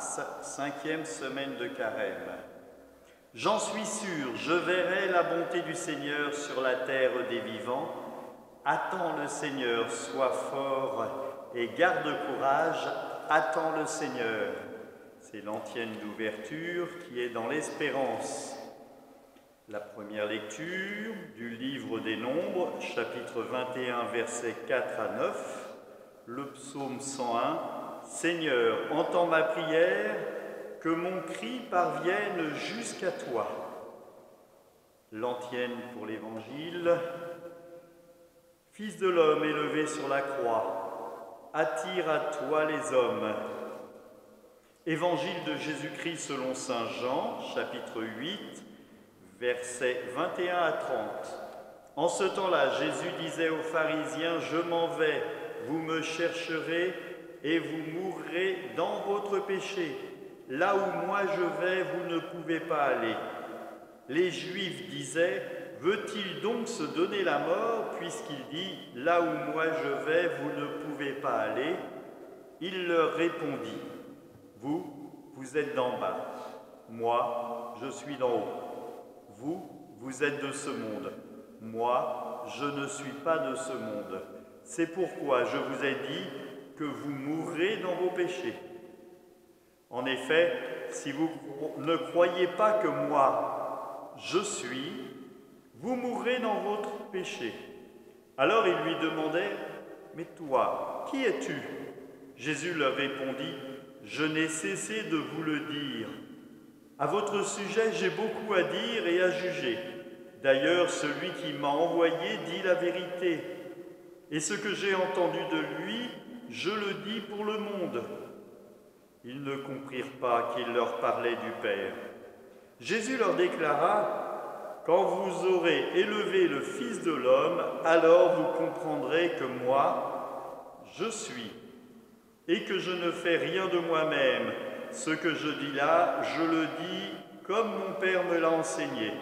mars, 5e semaine de Carême. J'en suis sûr, je verrai la bonté du Seigneur sur la terre des vivants. Attends le Seigneur, sois fort et garde courage, attends le Seigneur. C'est l'antienne d'ouverture qui est dans l'espérance. La première lecture du livre des Nombres, chapitre 21, versets 4 à 9, le psaume 101. Seigneur, entends ma prière, que mon cri parvienne jusqu'à toi. L'antienne pour l'Évangile. Fils de l'homme élevé sur la croix, attire à toi les hommes. Évangile de Jésus-Christ selon saint Jean, chapitre 8, versets 21 à 30. En ce temps-là, Jésus disait aux pharisiens, « Je m'en vais, vous me chercherez et vous mourrez dans votre péché. Là où moi je vais, vous ne pouvez pas aller. » Les Juifs disaient, « Veut-il donc se donner la mort, puisqu'il dit, « Là où moi je vais, vous ne pouvez pas aller ?» » Il leur répondit, « Vous êtes d'en bas, moi, je suis d'en haut. Vous êtes de ce monde, moi, je ne suis pas de ce monde. C'est pourquoi je vous ai dit que vous mourrez dans vos péchés. En effet, si vous ne croyez pas que moi, je suis, vous mourrez dans votre péché. » Alors il lui demandait, « Mais toi, qui es-tu » Jésus leur répondit, « Je n'ai cessé de vous le dire. À votre sujet, j'ai beaucoup à dire et à juger. D'ailleurs, celui qui m'a envoyé dit la vérité. Et ce que j'ai entendu de lui, je le dis pour le monde. » Ils ne comprirent pas qu'il leur parlait du Père. Jésus leur déclara, « Quand vous aurez élevé le Fils de l'homme, alors vous comprendrez que moi, je suis, et que je ne fais rien de moi-même. Ce que je dis là, je le dis comme mon Père me l'a enseigné.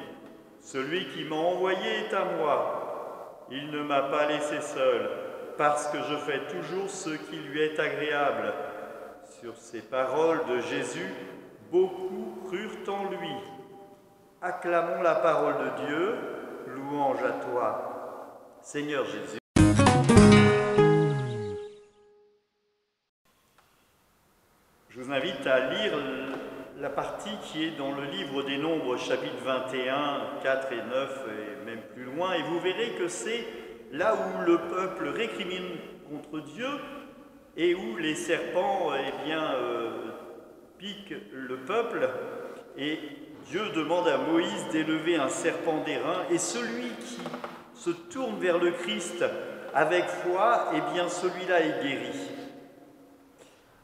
Celui qui m'a envoyé est à moi. Il ne m'a pas laissé seul, parce que je fais toujours ce qui lui est agréable. » Sur ces paroles de Jésus, beaucoup crurent en lui. Acclamons la parole de Dieu, louange à toi, Seigneur Jésus. Je vous invite à lire la partie qui est dans le livre des Nombres, chapitre 21, 4 et 9, et même plus loin, et vous verrez que c'est là où le peuple récrimine contre Dieu et où les serpents piquent le peuple, et Dieu demande à Moïse d'élever un serpent d'airain, et celui qui se tourne vers le Christ avec foi, eh bien celui-là est guéri.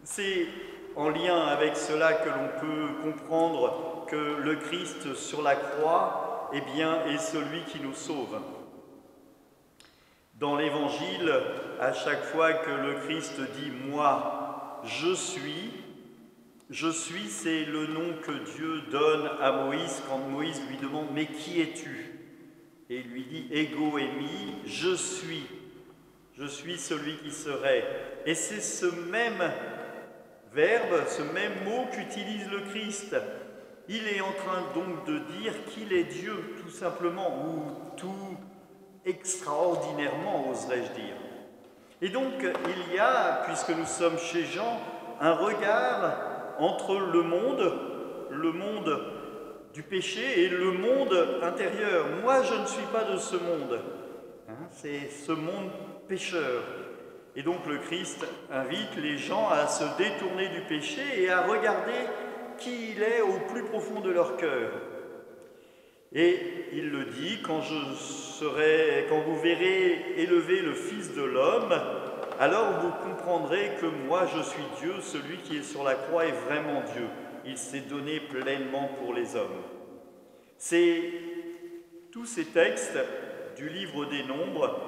C'est en lien avec cela que l'on peut comprendre que le Christ sur la croix, eh bien, est celui qui nous sauve. Dans l'Évangile, à chaque fois que le Christ dit « Moi, je suis », c'est le nom que Dieu donne à Moïse quand Moïse lui demande « Mais qui es-tu » Et il lui dit « Ego eimi, je suis celui qui serait ». Et c'est ce même verbe, ce même mot qu'utilise le Christ. Il est en train donc de dire qu'il est Dieu, tout simplement, ou tout extraordinairement, oserais-je dire. Et donc, il y a, puisque nous sommes chez Jean, un regard entre le monde du péché et le monde intérieur. Moi, je ne suis pas de ce monde. C'est ce monde pécheur. Et donc le Christ invite les gens à se détourner du péché et à regarder qui il est au plus profond de leur cœur. Et il le dit, quand vous verrez élever le Fils de l'homme, alors vous comprendrez que moi je suis Dieu, celui qui est sur la croix est vraiment Dieu. Il s'est donné pleinement pour les hommes. C'est tous ces textes du livre des Nombres,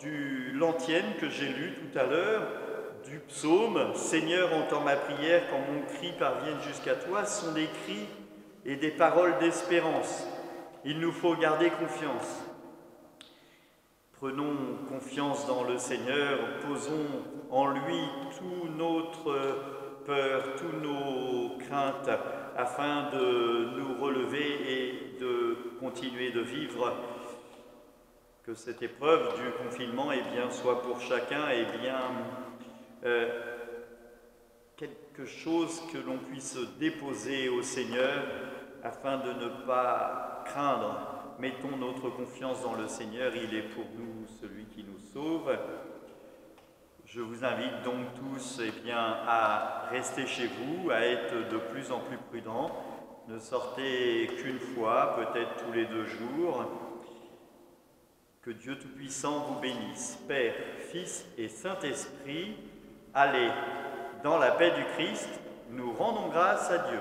de l'antienne que j'ai lu tout à l'heure, du psaume « Seigneur, entends ma prière quand mon cri parvienne jusqu'à toi » sont des cris et des paroles d'espérance. Il nous faut garder confiance. Prenons confiance dans le Seigneur, posons en lui tout notre peurs, toutes nos craintes, afin de nous relever et de continuer de vivre. Que cette épreuve du confinement soit pour chacun quelque chose que l'on puisse déposer au Seigneur afin de ne pas craindre. Mettons notre confiance dans le Seigneur, il est pour nous celui qui nous sauve. Je vous invite donc tous à rester chez vous, à être de plus en plus prudents. Ne sortez qu'une fois, peut-être tous les 2 jours. Que Dieu Tout-Puissant vous bénisse, Père, Fils et Saint-Esprit. Allez, dans la paix du Christ, nous rendons grâce à Dieu.